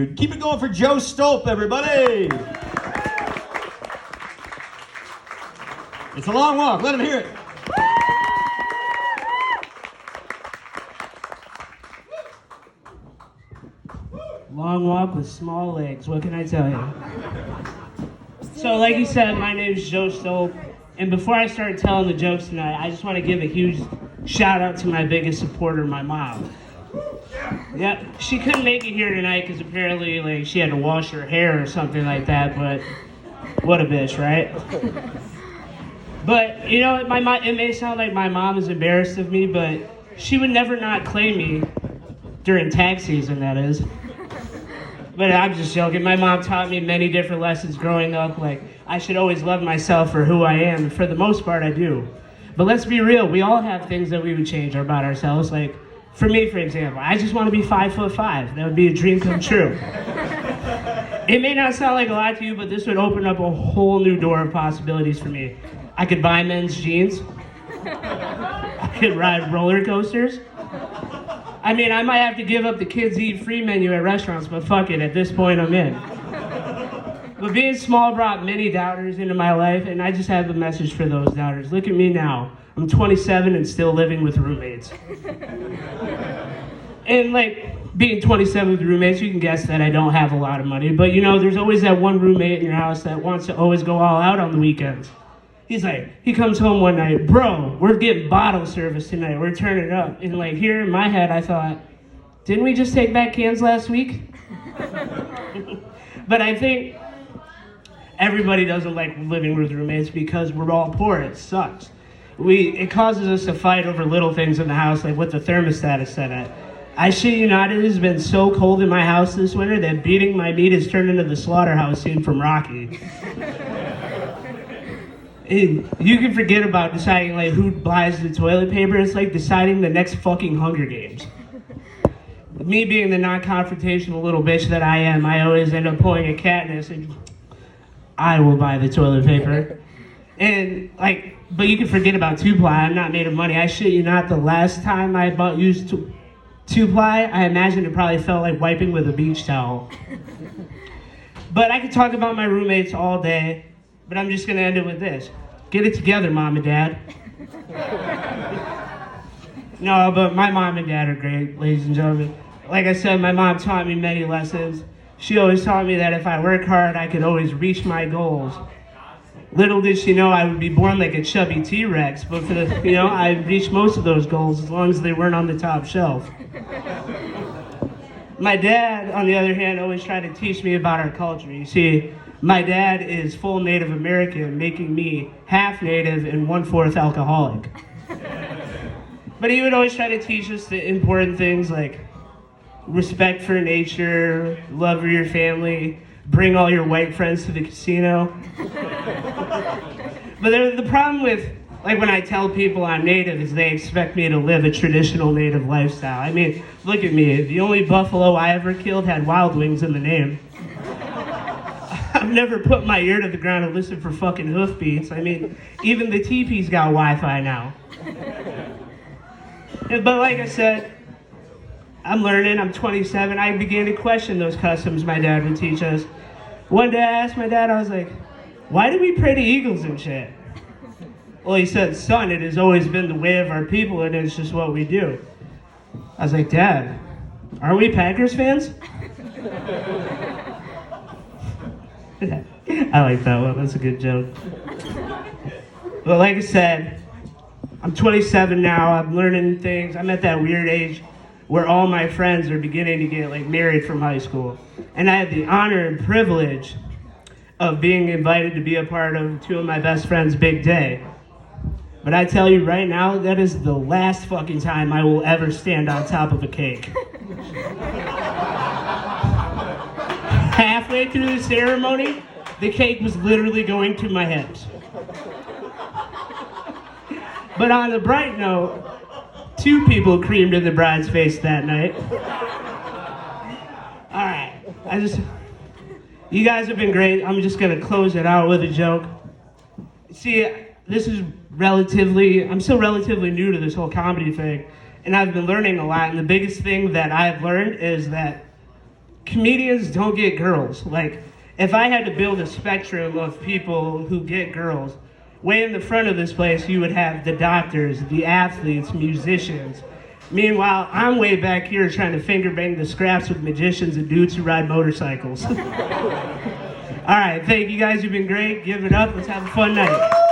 Keep it going for Joe Stolp, everybody. It's a long walk. Let him hear it. Long walk with small legs. What can I tell you? So, like you said, my name is Joe Stolp. And before I start telling the jokes tonight, I just want to give a huge shout out to my biggest supporter, my mom. Yep, she couldn't make it here tonight because apparently, she had to wash her hair or something like that. But what a bitch, right? But you know, it may sound like my mom is embarrassed of me, but she would never not claim me during tax season. That is. But I'm just joking. My mom taught me many different lessons growing up. Like, I should always love myself for who I am. And for the most part, I do. But let's be real. We all have things that we would change about ourselves. Like, for me, for example, I just want to be 5'5". That would be a dream come true. It may not sound like a lot to you, but this would open up a whole new door of possibilities for me. I could buy men's jeans. I could ride roller coasters. I mean, I might have to give up the kids eat free menu at restaurants, but fuck it, at this point I'm in. But being small brought many doubters into my life, and I just have a message for those doubters. Look at me now. I'm 27 and still living with roommates. And being 27 with roommates, you can guess that I don't have a lot of money, but there's always that one roommate in your house that wants to always go all out on the weekends. He comes home one night, bro, we're getting bottle service tonight, we're turning up. And here in my head, I thought, didn't we just take back cans last week? But I think everybody doesn't like living with roommates because we're all poor, it sucks. It causes us to fight over little things in the house, like what the thermostat is set at. I shit you not, it has been so cold in my house this winter that beating my meat has turned into the slaughterhouse scene from Rocky. You can forget about deciding who buys the toilet paper. It's like deciding the next fucking Hunger Games. Me being the non-confrontational little bitch that I am, I always end up pulling a Katniss and I will buy the toilet paper. And but you can forget about 2-ply. I'm not made of money. I shit you not, the last time I used 2-ply, I imagine it probably felt like wiping with a beach towel. But I could talk about my roommates all day, but I'm just gonna end it with this. Get it together, Mom and Dad. No, but my mom and dad are great, ladies and gentlemen. Like I said, my mom taught me many lessons. She always taught me that if I work hard, I could always reach my goals. Little did she know I would be born like a chubby T-Rex, but I reached most of those goals as long as they weren't on the top shelf. My dad, on the other hand, always tried to teach me about our culture. You see, my dad is full Native American, making me half Native and 1/4 alcoholic. But he would always try to teach us the important things like respect for nature, love for your family, bring all your white friends to the casino. But the problem with, when I tell people I'm Native is they expect me to live a traditional Native lifestyle. I mean, look at me. The only buffalo I ever killed had Wild Wings in the name. I've never put my ear to the ground and listened for fucking hoofbeats. I mean, even the teepees got Wi-Fi now. But like I said, I'm learning, I'm 27. I began to question those customs my dad would teach us. One day I asked my dad, I was like, why do we pray to eagles and shit? Well, he said, son, it has always been the way of our people and it's just what we do. I was like, Dad, aren't we Packers fans? I like that one, that's a good joke. But like I said, I'm 27 now, I'm learning things. I'm at that weird age where all my friends are beginning to get married from high school. And I have the honor and privilege of being invited to be a part of two of my best friends' big day. But I tell you right now, that is the last fucking time I will ever stand on top of a cake. Halfway through the ceremony, the cake was literally going to my hips. But on a bright note, 2 people creamed in the bride's face that night. All right, you guys have been great. I'm just gonna close it out with a joke. See, I'm still relatively new to this whole comedy thing, and I've been learning a lot, and the biggest thing that I've learned is that comedians don't get girls. Like, if I had to build a spectrum of people who get girls, way in the front of this place, you would have the doctors, the athletes, musicians. Meanwhile, I'm way back here trying to finger bang the scraps with magicians and dudes who ride motorcycles. All right, thank you guys. You've been great. Give it up. Let's have a fun night.